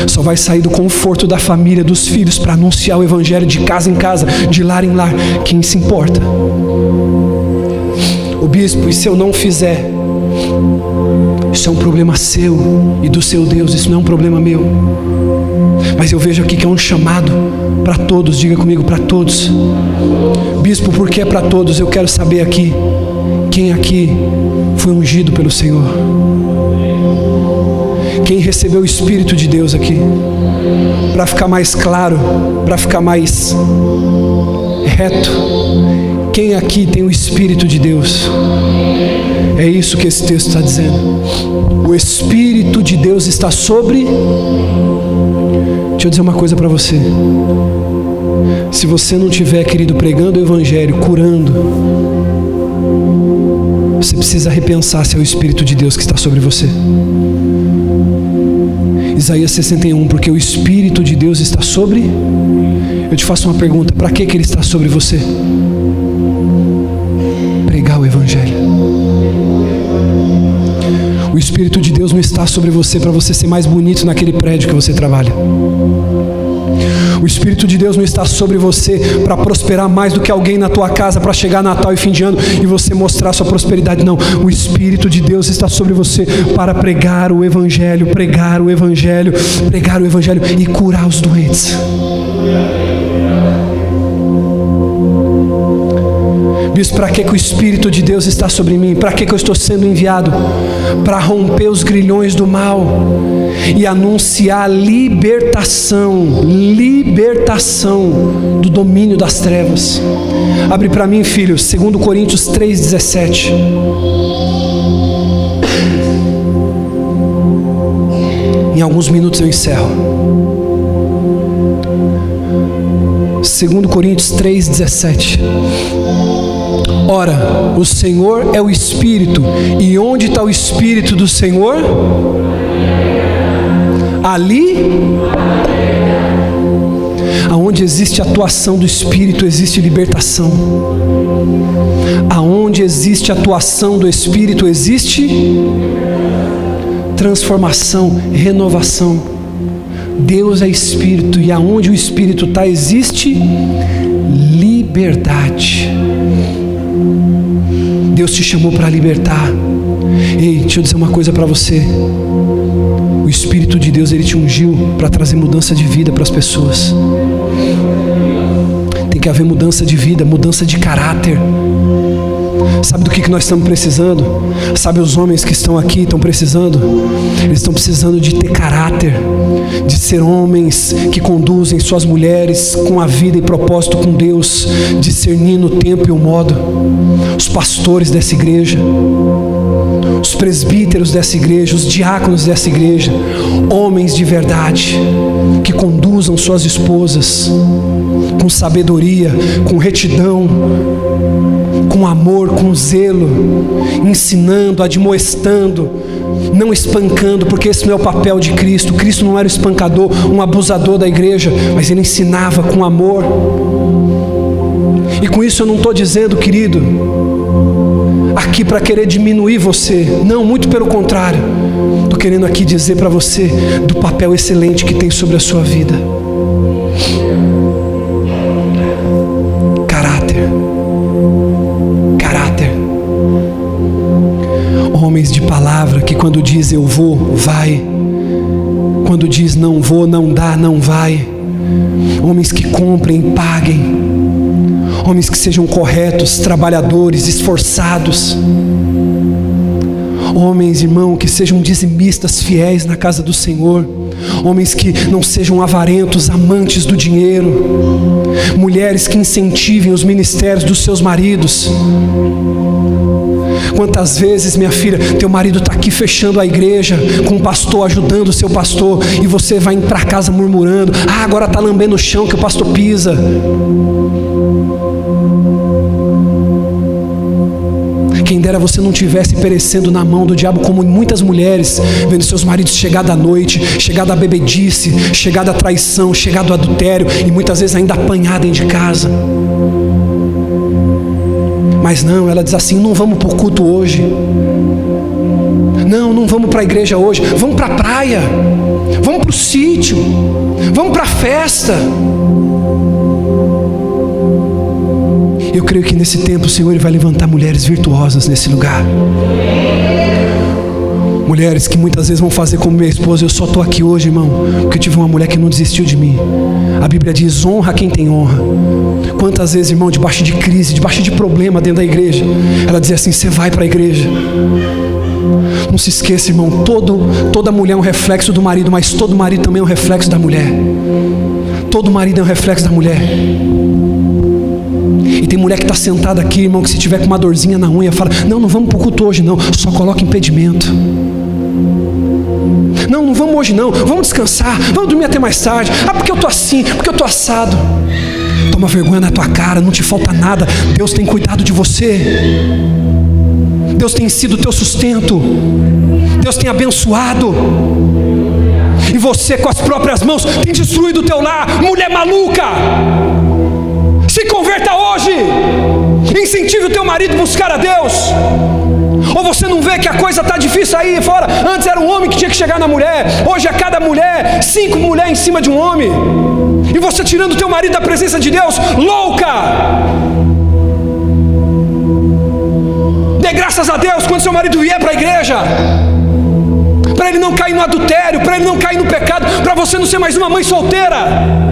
Só vai sair do conforto da família, dos filhos, para anunciar o evangelho de casa em casa, de lar em lar, quem se importa. O bispo, e se eu não fizer? Isso é um problema seu e do seu Deus, isso não é um problema meu. Mas eu vejo aqui que é um chamado para todos. Diga comigo, para todos. Bispo, por que é para todos? Eu quero saber aqui, quem aqui foi ungido pelo Senhor? Quem recebeu o Espírito de Deus aqui? Para ficar mais claro, para ficar mais reto, quem aqui tem o Espírito de Deus? É isso que esse texto está dizendo. O Espírito de Deus está sobre... Deixa eu dizer uma coisa para você. Se você não estiver, querido, pregando o Evangelho, curando, você precisa repensar se é o Espírito de Deus que está sobre você. Isaías 61, porque o Espírito de Deus está sobre... Eu te faço uma pergunta, para que ele está sobre você? Pregar o Evangelho. O Espírito de Deus não está sobre você para você ser mais bonito naquele prédio que você trabalha. O Espírito de Deus não está sobre você para prosperar mais do que alguém na tua casa, para chegar Natal e fim de ano e você mostrar sua prosperidade. Não, o Espírito de Deus está sobre você para pregar o Evangelho, pregar o Evangelho, pregar o Evangelho e curar os doentes. Diz, para que o Espírito de Deus está sobre mim? Para que eu estou sendo enviado? Para romper os grilhões do mal e anunciar libertação do domínio das trevas. Abre para mim, filho, 2 Coríntios 3,17. Em alguns minutos eu encerro. 2 Coríntios 3,17. Ora, o Senhor é o Espírito, e onde está o Espírito do Senhor? Ali, aonde existe a atuação do Espírito, existe libertação. Aonde existe a atuação do Espírito, existe transformação, renovação. Deus é Espírito, e aonde o Espírito está, existe liberdade. Deus te chamou para libertar. Ei, deixa eu dizer uma coisa para você. O Espírito de Deus, Ele te ungiu para trazer mudança de vida para as pessoas. Tem que haver mudança de vida, mudança de caráter. Sabe do que nós estamos precisando? Sabe, os homens que estão aqui estão precisando? Eles estão precisando de ter caráter, de ser homens que conduzem suas mulheres com a vida e propósito com Deus, discernindo o tempo e o modo. Os pastores dessa igreja, os presbíteros dessa igreja, os diáconos dessa igreja, homens de verdade, que conduzam suas esposas com sabedoria, com retidão, com amor, com zelo, ensinando, admoestando, não espancando, porque esse não é o papel de Cristo. Cristo não era o espancador, um abusador da igreja, mas ele ensinava com amor. E com isso eu não estou dizendo, querido, aqui para querer diminuir você, não, muito pelo contrário, estou querendo aqui dizer para você do papel excelente que tem sobre a sua vida. Caráter. Homens de palavra que quando diz eu vou, vai. Quando diz não vou, não dá, não vai. Homens que comprem, paguem. Homens que sejam corretos, trabalhadores, esforçados. Homens, irmão, que sejam dizimistas fiéis na casa do Senhor. Homens que não sejam avarentos, amantes do dinheiro. Mulheres que incentivem os ministérios dos seus maridos. Quantas vezes, minha filha, teu marido está aqui fechando a igreja, com o pastor, ajudando o seu pastor, e você vai para casa murmurando: ah, agora está lambendo o chão que o pastor pisa. Quem dera você não tivesse perecendo na mão do diabo, como muitas mulheres, vendo seus maridos chegar da noite, chegar da bebedice, chegar da traição, chegar do adultério, e muitas vezes ainda apanhar dentro de casa. Mas não, ela diz assim: não vamos para o culto hoje, não vamos para a igreja hoje, vamos para a praia, vamos para o sítio, vamos para a festa. Eu creio que nesse tempo o Senhor vai levantar mulheres virtuosas nesse lugar. Mulheres que muitas vezes vão fazer como minha esposa: eu só estou aqui hoje, irmão, porque eu tive uma mulher que não desistiu de mim. A Bíblia diz: honra quem tem honra. Quantas vezes, irmão, debaixo de crise, debaixo de problema dentro da igreja, ela dizia assim: você vai para a igreja. Não se esqueça, irmão, toda mulher é um reflexo do marido, mas todo marido também é um reflexo da mulher. Todo marido é um reflexo da mulher. E tem mulher que está sentada aqui, irmão, que se tiver com uma dorzinha na unha, fala: não vamos para o culto hoje não, só coloca impedimento. Não vamos hoje não, vamos descansar, vamos dormir até mais tarde. Ah, porque eu estou assim, porque eu estou assado. Toma vergonha na tua cara, não te falta nada. Deus tem cuidado de você. Deus tem sido o teu sustento. Deus tem abençoado. E você com as próprias mãos tem destruído o teu lar. Mulher maluca, se converta hoje. Incentive o teu marido a buscar a Deus. Ou você não vê que a coisa está difícil aí fora? Antes era um homem que tinha que chegar na mulher, hoje é cada mulher, 5 mulheres em cima de um homem. E você tirando o teu marido da presença de Deus, louca. Dê graças a Deus quando seu marido vier para a igreja, para ele não cair no adultério, para ele não cair no pecado, para você não ser mais uma mãe solteira.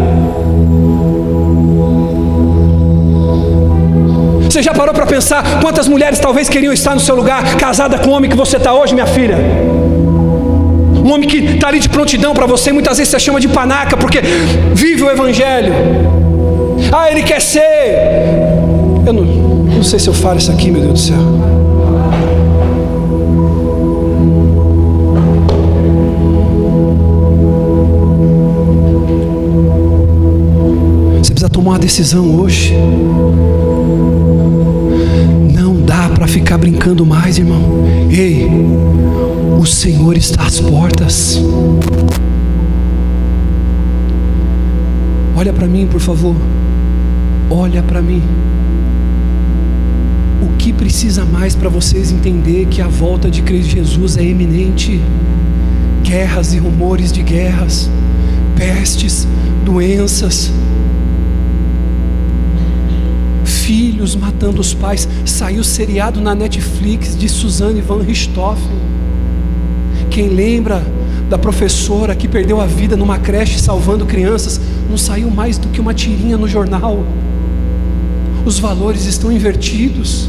Você já parou para pensar quantas mulheres talvez queriam estar no seu lugar, casada com o homem que você está hoje, minha filha? Um homem que está ali de prontidão para você, e muitas vezes você chama de panaca, porque vive o evangelho. Ah, ele quer ser... Eu não sei se eu falo isso aqui, meu Deus do céu. Você precisa tomar uma decisão hoje. Para ficar brincando mais, irmão. Ei, o Senhor está às portas. Olha para mim, por favor. Olha para mim. O que precisa mais para vocês entender que a volta de Cristo Jesus é iminente? Guerras e rumores de guerras, pestes, doenças, filhos matando os pais. Saiu seriado na Netflix de Suzanne van Richthofen. Quem lembra da professora que perdeu a vida numa creche salvando crianças? Não saiu mais do que uma tirinha no jornal. Os valores estão invertidos.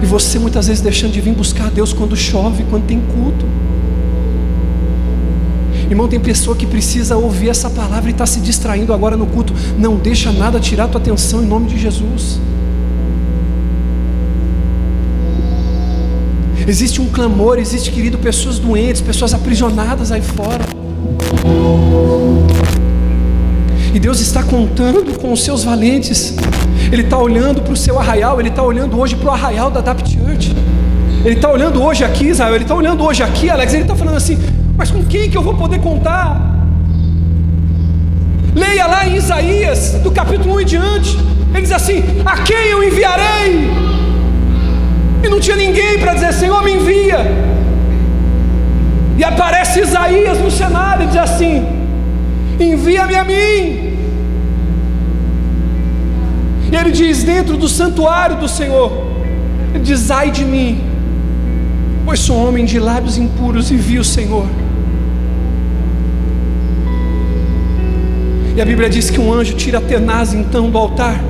E você muitas vezes deixando de vir buscar a Deus quando chove, quando tem culto. Irmão, tem pessoa que precisa ouvir essa palavra e está se distraindo agora no culto. Não deixa nada tirar a tua atenção em nome de Jesus. Existe um clamor, existe, querido, pessoas doentes, pessoas aprisionadas aí fora. E Deus está contando com os seus valentes. Ele está olhando para o seu arraial. Ele está olhando hoje para o arraial da Adapt Church. Ele está olhando hoje aqui, Israel. Ele está olhando hoje aqui, Alex. Ele está falando assim: mas com quem que eu vou poder contar? Leia lá em Isaías, do capítulo 1 em diante. Ele diz assim: a quem eu enviarei? E não tinha ninguém para dizer: Senhor, me envia. E aparece Isaías no cenário e diz assim: envia-me a mim. E ele diz, dentro do santuário do Senhor, ele diz: ai de mim, pois sou homem de lábios impuros e vi o Senhor. E a Bíblia diz que um anjo tira a tenaz então do altar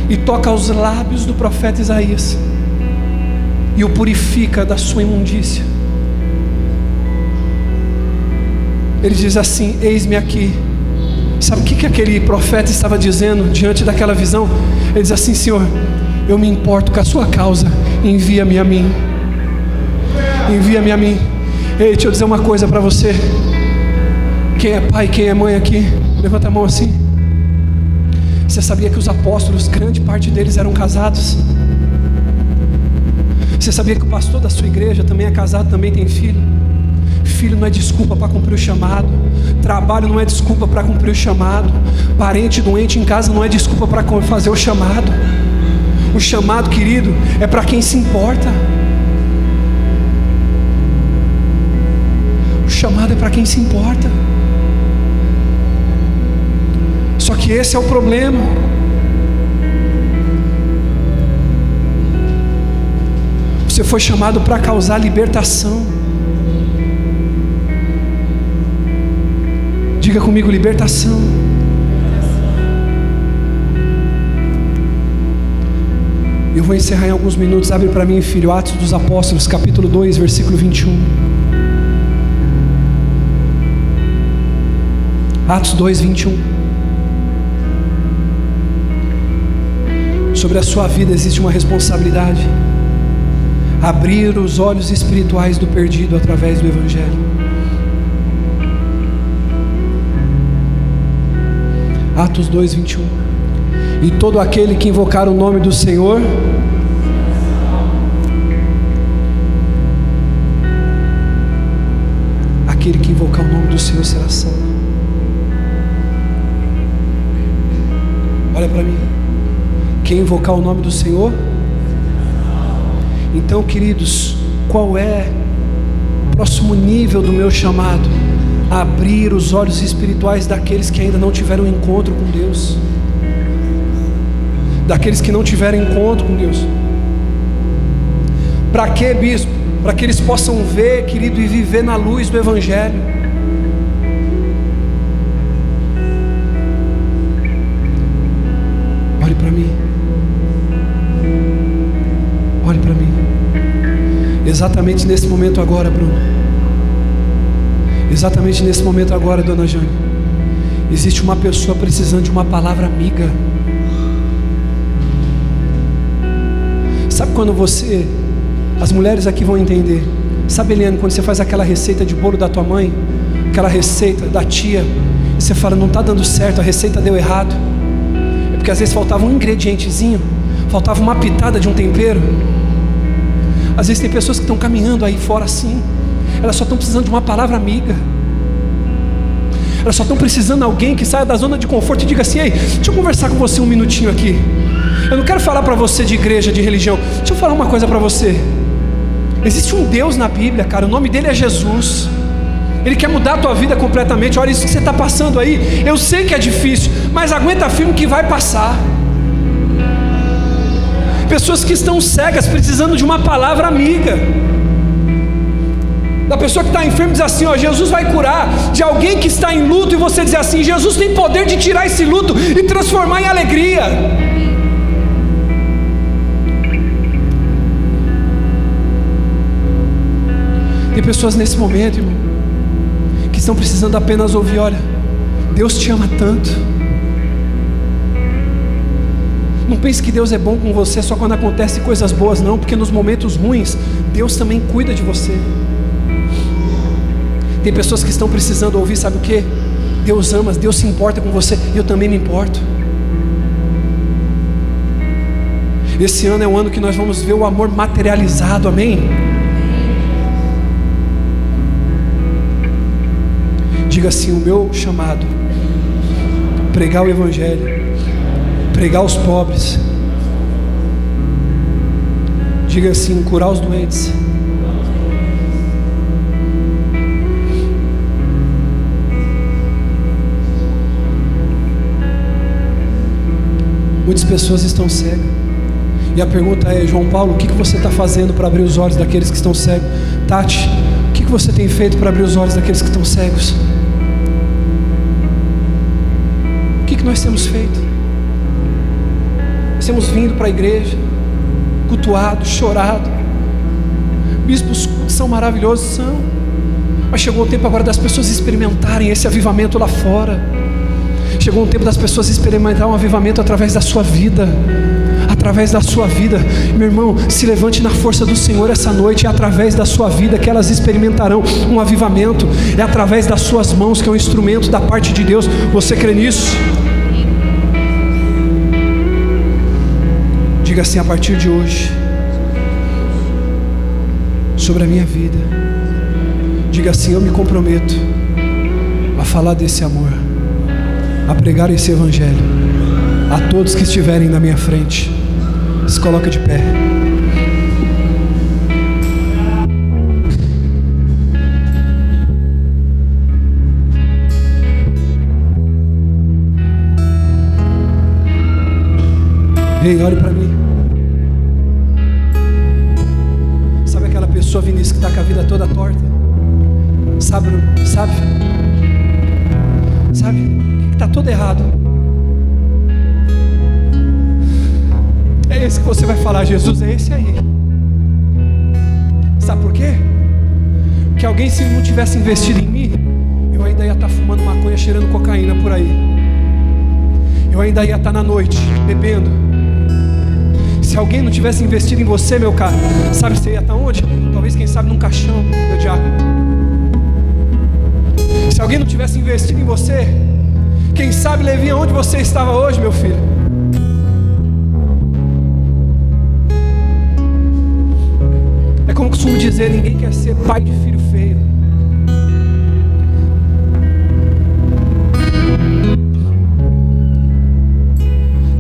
e toca aos lábios do profeta Isaías e o purifica da sua imundícia. Ele diz assim: eis-me aqui. Sabe o que aquele profeta estava dizendo diante daquela visão? Ele diz assim: Senhor, eu me importo com a sua causa, envia-me a mim. Envia-me a mim. Ei, deixa eu dizer uma coisa para você. Quem é pai, quem é mãe aqui? Levanta a mão assim. Você sabia que os apóstolos, grande parte deles eram casados? Você sabia que o pastor da sua igreja também é casado, também tem filho? Filho não é desculpa para cumprir o chamado. Trabalho não é desculpa para cumprir o chamado. Parente doente em casa não é desculpa para fazer o chamado. O chamado, querido, é para quem se importa. O chamado é para quem se importa. Só que esse é o problema. Você foi chamado para causar libertação. Diga comigo: libertação. Eu vou encerrar em alguns minutos. Abre para mim, filho, Atos dos Apóstolos, capítulo 2, versículo 21. Atos 2, 21. Sobre a sua vida existe uma responsabilidade: abrir os olhos espirituais do perdido através do Evangelho. Atos 2, 21. E todo aquele que invocar o nome do Senhor aquele que invocar o nome do Senhor será salvo. Olha para mim. Quem invocar o nome do Senhor. Então, queridos, qual é o próximo nível do meu chamado? Abrir os olhos espirituais daqueles que ainda não tiveram encontro com Deus. Daqueles que não tiveram encontro com Deus. Para quê, bispo? Para que eles possam ver, querido, e viver na luz do Evangelho. Olhe para mim. Olhe para mim. Exatamente nesse momento agora, Bruno. Exatamente nesse momento agora, dona Jane. Existe uma pessoa precisando de uma palavra amiga. Sabe quando você... As mulheres aqui vão entender. Sabe, Eliane, quando você faz aquela receita de bolo da tua mãe, aquela receita da tia, e você fala: não está dando certo, a receita deu errado. É porque às vezes faltava um ingredientezinho, faltava uma pitada de um tempero. Às vezes tem pessoas que estão caminhando aí fora assim, elas só estão precisando de uma palavra amiga. Elas só estão precisando de alguém que saia da zona de conforto e diga assim: ei, deixa eu conversar com você um minutinho aqui. Eu não quero falar para você de igreja, de religião. Deixa eu falar uma coisa para você. Existe um Deus na Bíblia, cara. O nome dele é Jesus. Ele quer mudar a tua vida completamente. Olha, isso que você está passando aí, eu sei que é difícil, mas aguenta firme que vai passar. Pessoas que estão cegas, precisando de uma palavra amiga. Da pessoa que está enferma diz assim: ó, Jesus vai curar. De alguém que está em luto e você diz assim: Jesus tem poder de tirar esse luto e transformar em alegria. pessoas nesse momento, irmão, que estão precisando apenas ouvir: olha, Deus te ama tanto. Não pense que Deus é bom com você só quando acontecem coisas boas, não, porque nos momentos ruins, Deus também cuida de você. Tem pessoas que estão precisando ouvir, sabe o que? Deus ama, Deus se importa com você, e eu também me importo. Esse ano é o ano que nós vamos ver o amor materializado, amém? Diga assim: o meu chamado, pregar o Evangelho, pregar aos pobres. Diga assim: curar os doentes. Muitas pessoas estão cegas, e a pergunta é: João Paulo, o que você está fazendo para abrir os olhos daqueles que estão cegos? Tati, o que você tem feito para abrir os olhos daqueles que estão cegos? O que nós temos feito? Nós temos vindo para a igreja, cultuado, chorado. Bispos são maravilhosos, são, mas chegou o tempo agora das pessoas experimentarem esse avivamento lá fora. Chegou um tempo das pessoas experimentarem um avivamento através da sua vida. Através da sua vida, meu irmão, se levante na força do Senhor essa noite. É através da sua vida que elas experimentarão um avivamento. É através das suas mãos, que é um instrumento da parte de Deus. Você crê nisso? Diga assim: a partir de hoje, sobre a minha vida, diga assim: eu me comprometo a falar desse amor, a pregar esse Evangelho a todos que estiverem na minha frente. Se coloca de pé. Ei, olhe para mim. Sabe aquela pessoa, Vinícius, que está com a vida toda torta? Sabe? Que está todo errado. É esse que você vai falar: Jesus, é esse aí. Sabe por quê? Porque alguém, se não tivesse investido em mim, eu ainda ia estar fumando maconha, cheirando cocaína por aí. Eu ainda ia estar na noite, bebendo. Se alguém não tivesse investido em você, meu cara, sabe você ia estar onde? Talvez, quem sabe, num caixão, meu diabo. Se alguém não tivesse investido em você, quem sabe, Levinha, onde você estava hoje, meu filho? Como costumo dizer, ninguém quer ser pai de filho feio.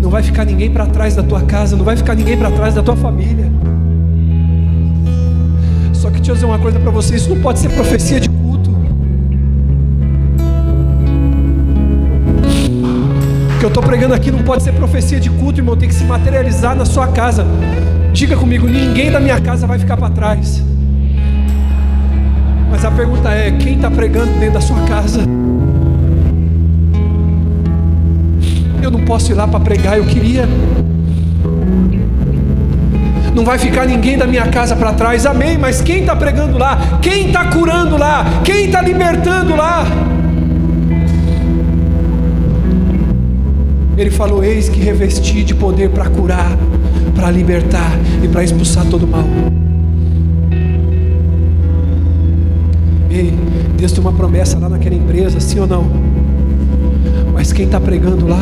Não vai ficar ninguém para trás da tua casa, não vai ficar ninguém para trás da tua família. Só que deixa eu dizer uma coisa para você: isso não pode ser profecia de culto. O que eu estou pregando aqui não pode ser profecia de culto, irmão. Tem que se materializar na sua casa. Diga comigo: ninguém da minha casa vai ficar para trás. Mas a pergunta é: quem está pregando dentro da sua casa? Eu não posso ir lá para pregar, eu queria. Não vai ficar ninguém da minha casa para trás, amém. Mas quem está pregando lá? Quem está curando lá? Quem está libertando lá? Ele falou: eis que revesti de poder para curar, para libertar e para expulsar todo mal. Ei, Deus tem uma promessa lá naquela empresa, sim ou não? Mas quem está pregando lá?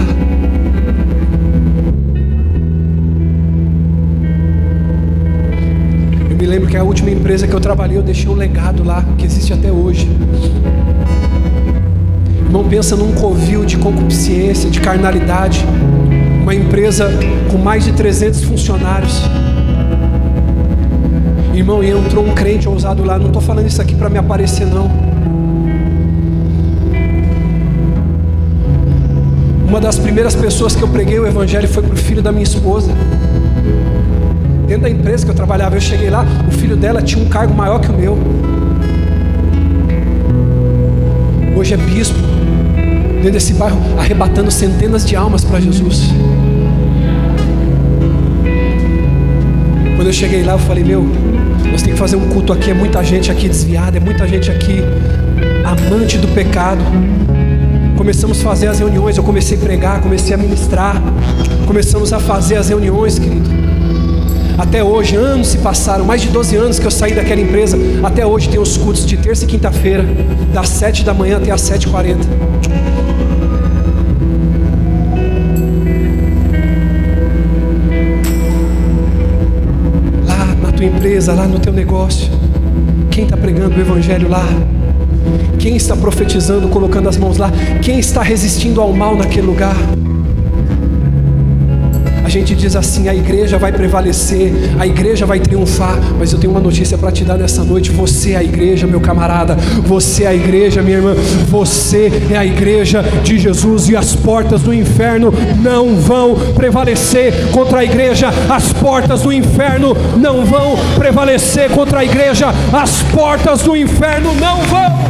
Eu me lembro que a última empresa que eu trabalhei, eu deixei um legado lá, que existe até hoje. Irmão, pensa num covil de concupiscência, de carnalidade. Uma empresa com mais de 300 funcionários. Irmão, e entrou um crente ousado lá. Não estou falando isso aqui para me aparecer, não. Uma das primeiras pessoas que eu preguei o Evangelho foi para o filho da minha esposa. Dentro da empresa que eu trabalhava, eu cheguei lá, o filho dela tinha um cargo maior que o meu. Hoje é bispo, dentro desse bairro, arrebatando centenas de almas para Jesus. Quando eu cheguei lá, eu falei: meu, Nós temos que fazer um culto aqui, é muita gente aqui desviada, é muita gente aqui amante do pecado. Começamos a fazer as reuniões, eu comecei a pregar, comecei a ministrar, começamos a fazer as reuniões, querido. Até hoje, anos se passaram, mais de 12 anos que eu saí daquela empresa. Até hoje tem os cultos de terça e quinta-feira, das 7 da manhã até as 7h40. Lá na tua empresa, lá no teu negócio, quem está pregando o evangelho lá? Quem está profetizando, colocando as mãos lá? Quem está resistindo ao mal naquele lugar? A gente diz assim, a igreja vai prevalecer, a igreja vai triunfar, mas eu tenho uma notícia para te dar nessa noite. Você é a igreja, meu camarada, você é a igreja, minha irmã, você é a igreja de Jesus, e as portas do inferno não vão prevalecer contra a igreja. As portas do inferno não vão prevalecer contra a igreja. As portas do inferno não vão.